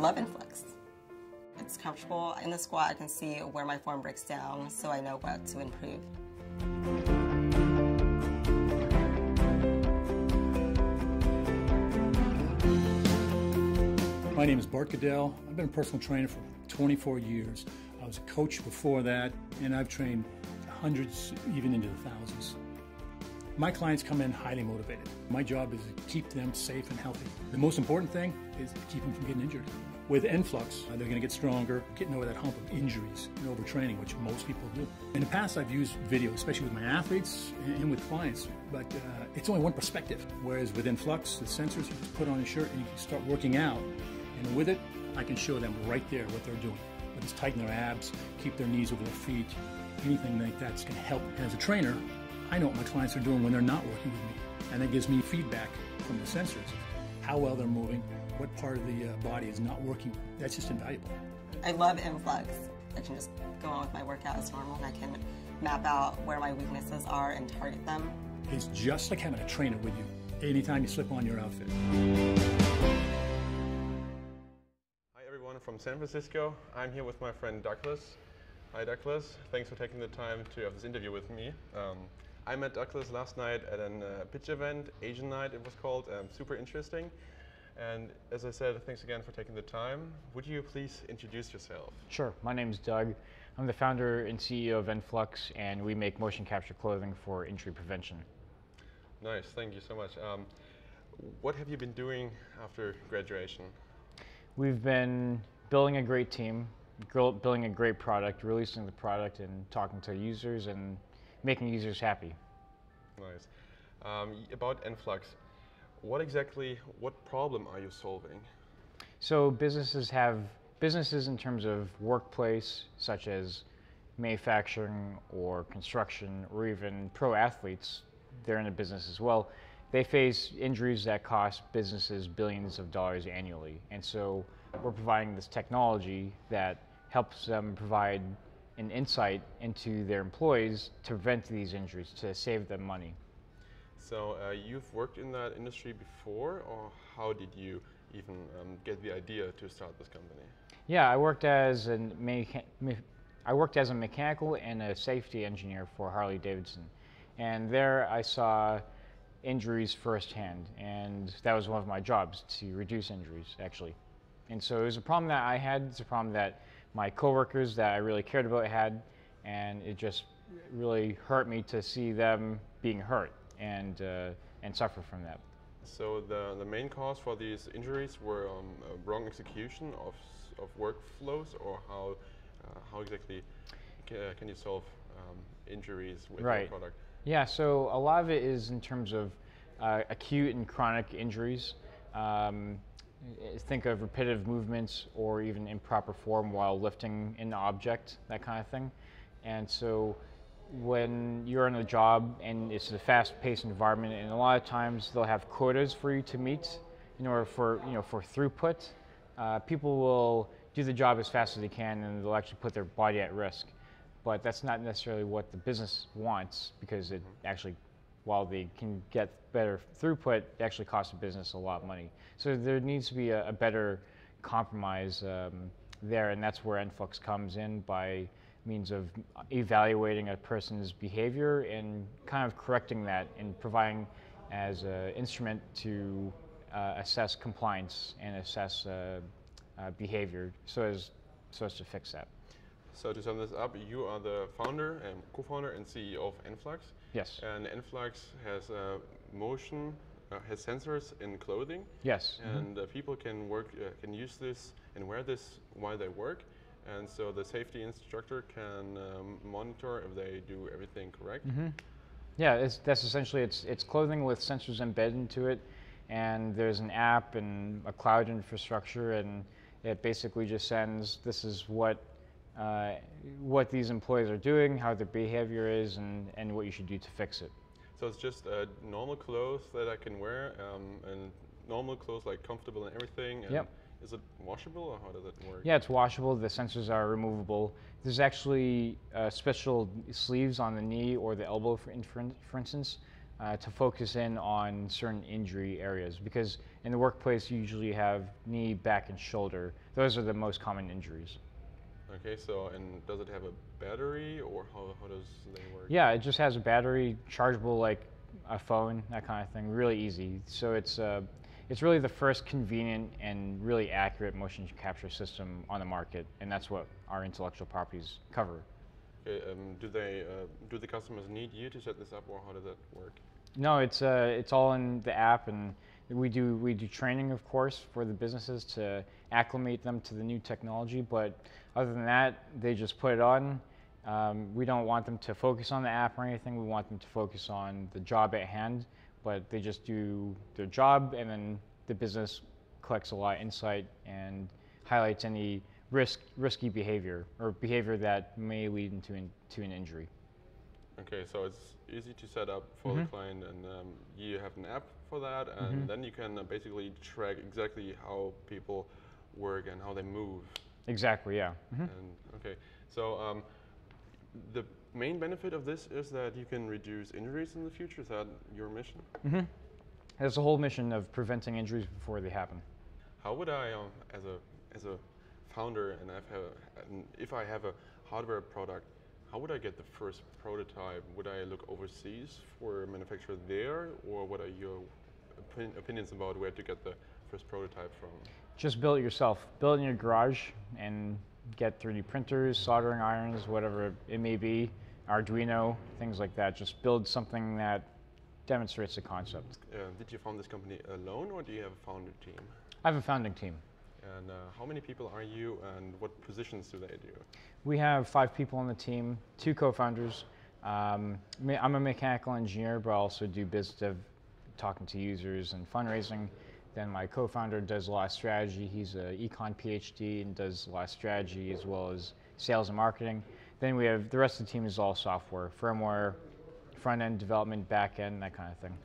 love ENFLUX. It's comfortable. In the squat, I can see where my form breaks down, so I know what to improve. My name is Bart Goodell. I've been a personal trainer for 24 years. I was a coach before that, and I've trained hundreds, even into the thousands. My clients come in highly motivated. My job is to keep them safe and healthy. The most important thing is to keep them from getting injured. With ENFLUX, they're going to get stronger, getting over that hump of injuries and overtraining, which most people do. In the past, I've used video, especially with my athletes and with clients, but it's only one perspective. Whereas with ENFLUX, the sensors, you just put on a shirt and you can start working out. And with it, I can show them right there what they're doing. Whether it's tighten their abs, keep their knees over their feet, anything like that's going to help. And as a trainer, I know what my clients are doing when they're not working with me. And that gives me feedback from the sensors, how well they're moving, what part of the body is not working. That's just invaluable. I love ENFLUX. I can just go on with my workout as normal, and I can map out where my weaknesses are and target them. It's just like having a trainer with you anytime you slip on your outfit. Hi everyone from San Francisco. I'm here with my friend Douglas. Hi Douglas, thanks for taking the time to have this interview with me. I met Douglas last night at a pitch event, Asian Night it was called, super interesting. And as I said, thanks again for taking the time. Would you please introduce yourself? Sure, my name's Doug. I'm the founder and CEO of ENFLUX, and we make motion capture clothing for injury prevention. Nice, thank you so much. What have you been doing after graduation? We've been building a great team, building a great product, releasing the product, and talking to users and making users happy. Nice. About ENFLUX, what problem are you solving? So businesses in terms of workplace, such as manufacturing or construction or even pro athletes, they're in a business as well. They face injuries that cost businesses billions of dollars annually. And so we're providing this technology that helps them provide an insight into their employees to prevent these injuries, to save them money. So you've worked in that industry before, or how did you even get the idea to start this company? Yeah, I worked as a mechanical and a safety engineer for Harley Davidson. And there I saw injuries firsthand, and that was one of my jobs, to reduce injuries, actually. And so it was a problem that I had, it's a problem that my coworkers that I really cared about had, and it just really hurt me to see them being hurt and suffer from that. So the main cause for these injuries were wrong execution of workflows, or how exactly can you solve injuries with your product? Yeah, so a lot of it is in terms of acute and chronic injuries. Think of repetitive movements or even improper form while lifting an object, that kind of thing. And so when you're in a job and it's a fast-paced environment, and a lot of times they'll have quotas for you to meet in order for throughput. People will do the job as fast as they can, and they'll actually put their body at risk. But that's not necessarily what the business wants, because it actually, while they can get better throughput, it actually costs the business a lot of money. So there needs to be a better compromise there, and that's where ENFLUX comes in, by means of evaluating a person's behavior and kind of correcting that and providing as an instrument to assess compliance and assess behavior so as to fix that. So to sum this up, you are the founder and co-founder and CEO of ENFLUX. Yes. And ENFLUX has has sensors in clothing. Yes. And people can use this and wear this while they work. And so the safety instructor can monitor if they do everything correct. Mm-hmm. Yeah, that's essentially it's clothing with sensors embedded into it, and there's an app and a cloud infrastructure, and it basically just sends, this is what these employees are doing, how their behavior is, and what you should do to fix it. So it's just normal clothes that I can wear, and normal clothes, like comfortable and everything. And yep. Is it washable, or how does it work? Yeah, it's washable. The sensors are removable. There's actually special sleeves on the knee or the elbow, for instance, to focus in on certain injury areas, because in the workplace you usually have knee, back, and shoulder. Those are the most common injuries. Okay, so and does it have a battery, or how does they work? Yeah, it just has a battery, chargeable like a phone, that kind of thing. Really easy. So it's really the first convenient and really accurate motion capture system on the market, and that's what our intellectual properties cover. Okay, do the customers need you to set this up, or how does that work? No, it's all in the app, and we do training, of course, for the businesses to acclimate them to the new technology. But other than that, they just put it on. We don't want them to focus on the app or anything. We want them to focus on the job at hand. But they just do their job, and then the business collects a lot of insight and highlights any risky behavior or behavior that may lead into an injury. Okay, so it's easy to set up for the client, and you have an app for that, and then you can basically track exactly how people work and how they move. Exactly, yeah. And, okay, so the main benefit of this is that you can reduce injuries in the future. Is that your mission? That's the whole mission of preventing injuries before they happen. How would I, as a founder, and if I have a hardware product, how would I get the first prototype? Would I look overseas for a manufacturer there, or what are your opinions about where to get the first prototype from? Just build it yourself. Build it in your garage and get 3D printers, soldering irons, whatever it may be, Arduino, things like that. Just build something that demonstrates the concept. Did you found this company alone, or do you have a founder team? I have a founding team. And how many people are you, and what positions do they do? We have 5 people on the team, 2 co-founders. I'm a mechanical engineer, but I also do biz dev, talking to users and fundraising. Then my co-founder does a lot of strategy. He's an econ PhD and does a lot of strategy as well as sales and marketing. Then we have the rest of the team is all software, firmware, front-end development, back-end, that kind of thing.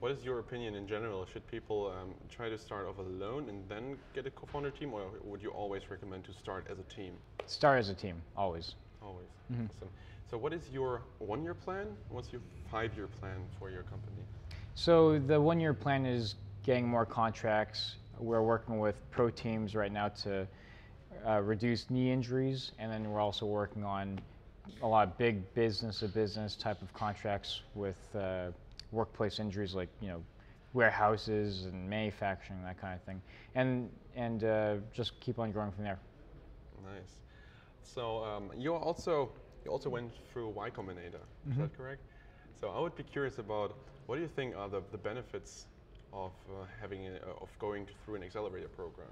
What is your opinion in general? Should people try to start off alone and then get a co-founder team, or would you always recommend to start as a team? Start as a team, always. Always. Awesome. So what is your 1-year plan? What's your 5-year plan for your company? So the 1-year plan is getting more contracts. We're working with pro teams right now to reduce knee injuries, and then we're also working on a lot of big business-to-business type of contracts with workplace injuries, like warehouses and manufacturing, that kind of thing, and just keep on growing from there. Nice. So you also went through Y-Combinator. Is that correct? So I would be curious about what do you think are the benefits of going through an accelerator program?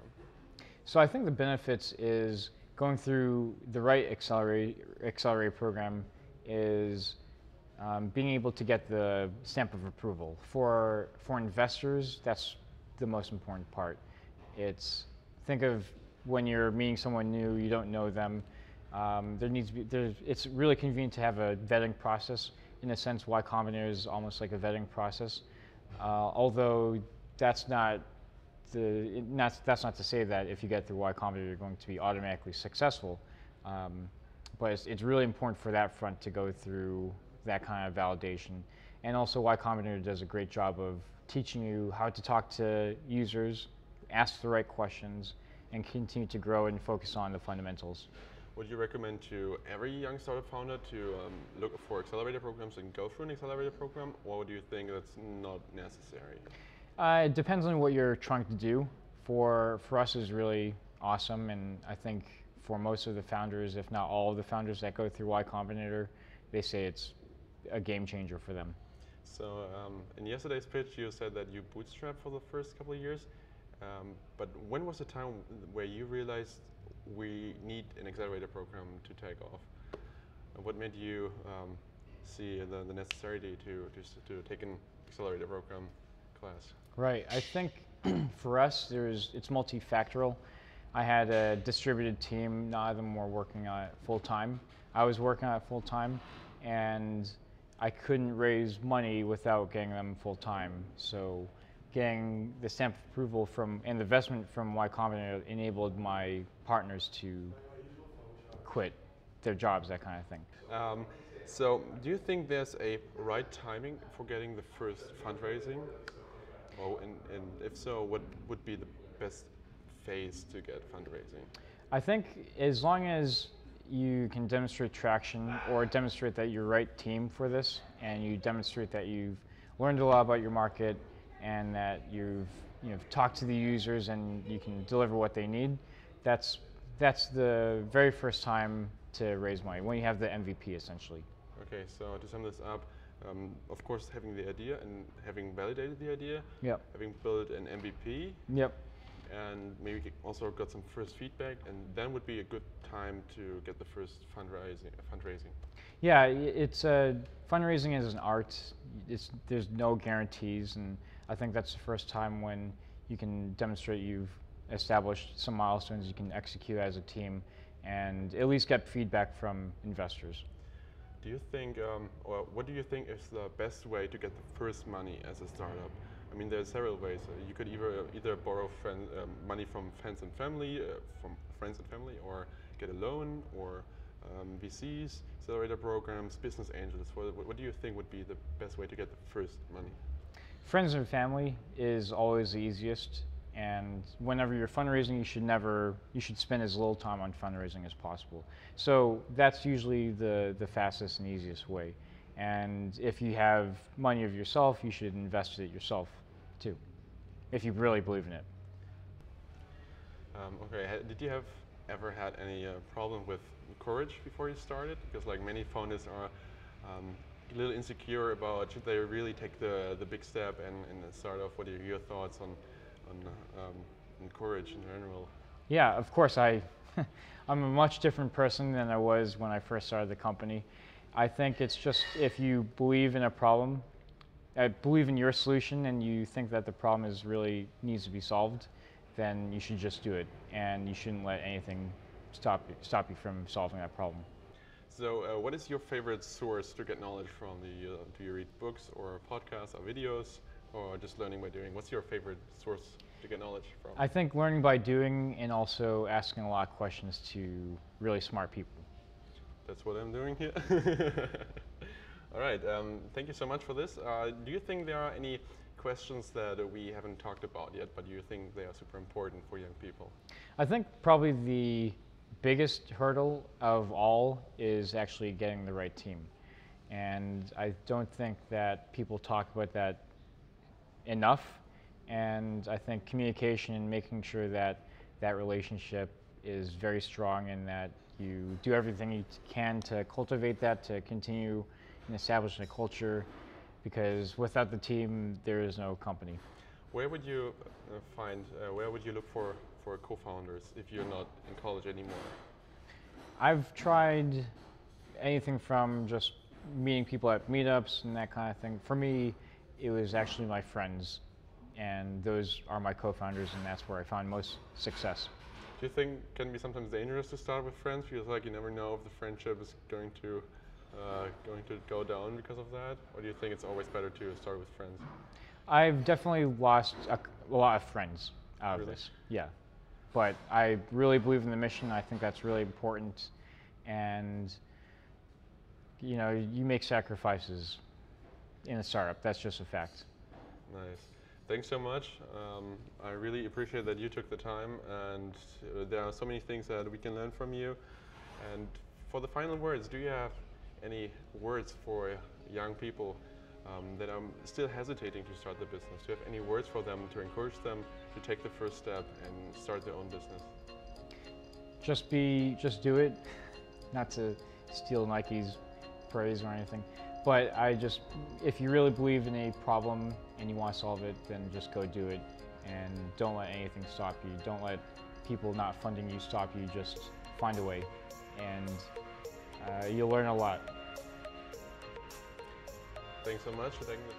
So I think the benefits is going through the right accelerator program is being able to get the stamp of approval. For investors, that's the most important part. Think of when you're meeting someone new, you don't know them. It's really convenient to have a vetting process. In a sense, Y-Combinator is almost like a vetting process. Although that's not to say that if you get through Y-Combinator, you're going to be automatically successful. But it's really important for that front to go through that kind of validation. And also Y-Combinator does a great job of teaching you how to talk to users, ask the right questions, and continue to grow and focus on the fundamentals. Would you recommend to every young startup founder to look for accelerator programs and go through an accelerator program, or do you think that's not necessary? It depends on what you're trying to do. For us, it's really awesome, and I think for most of the founders, if not all of the founders that go through Y-Combinator, they say it's a game changer for them. So in yesterday's pitch, you said that you bootstrapped for the first couple of years, but when was the time where you realized we need an accelerator program to take off? And what made you see the necessity to take an accelerator program class? Right. I think for us, it's multifactorial. I had a distributed team. None of them were working on it full time. I was working on it full time, and I couldn't raise money without getting them full time. So getting the stamp of approval and the investment from Y-Combinator enabled my partners to quit their jobs, that kind of thing. So, do you think there's a right timing for getting the first fundraising? Oh, and if so, what would be the best phase to get fundraising? I think as long as you can demonstrate traction or demonstrate that you're the right team for this, and you demonstrate that you've learned a lot about your market and that you've talked to the users and you can deliver what they need, that's the very first time to raise money, when you have the MVP essentially. Okay, so to sum this up, of course having the idea and having validated the idea, Yep. having built an MVP, Yep. and maybe also got some first feedback, and then would be a good time to get the first fundraising. Yeah, it's fundraising is an art. There's no guarantees, and I think that's the first time when you can demonstrate you've established some milestones you can execute as a team, and at least get feedback from investors. Do you think, or what do you think is the best way to get the first money as a startup? I mean, there's several ways. You could either borrow money from friends and family, or get a loan, or VCs, accelerator programs, business angels. What do you think would be the best way to get the first money? Friends and family is always the easiest, and whenever you're fundraising, you should spend as little time on fundraising as possible. So that's usually the fastest and easiest way. And if you have money of yourself, you should invest it yourself too, if you really believe in it. Okay, did you have ever had any problem with courage before you started? Because like many founders are a little insecure about should they really take the big step and start off. What are your thoughts on courage in general? Yeah, of course. I'm a much different person than I was when I first started the company. I think it's just if you believe in a problem, believe in your solution, and you think that the problem really needs to be solved, then you should just do it, and you shouldn't let anything stop you from solving that problem. So, what is your favorite source to get knowledge from? Do you read books or podcasts or videos, or just learning by doing? What's your favorite source to get knowledge from? I think learning by doing, and also asking a lot of questions to really smart people. That's what I'm doing here. All right, thank you so much for this. Do you think there are any questions that we haven't talked about yet, but you think they are super important for young people? I think probably the biggest hurdle of all is actually getting the right team. And I don't think that people talk about that enough. And I think communication and making sure that that relationship is very strong and that you do everything you can to cultivate that, to continue and establish a culture, because without the team, there is no company. Where would you where would you look for co-founders if you're not in college anymore? I've tried anything from just meeting people at meetups and that kind of thing. For me, it was actually my friends, and those are my co-founders, and that's where I found most success. Do you think it can be sometimes dangerous to start with friends? Because like you never know if the friendship is going to go down because of that? Or do you think it's always better to start with friends? I've definitely lost a lot of friends out of Really? this. Yeah. But I really believe in the mission. I think that's really important. And, you know, you make sacrifices in a startup. That's just a fact. Nice. Thanks so much. I really appreciate that you took the time, and there are so many things that we can learn from you. And for the final words, do you have any words for young people that are still hesitating to start the business? Do you have any words for them to encourage them to take the first step and start their own business? Just do it. Not to steal Nike's praise or anything, but if you really believe in a problem and you want to solve it, then just go do it, and don't let anything stop you. Don't let people not funding you stop you. Just find a way, and you'll learn a lot. Thanks so much for taking the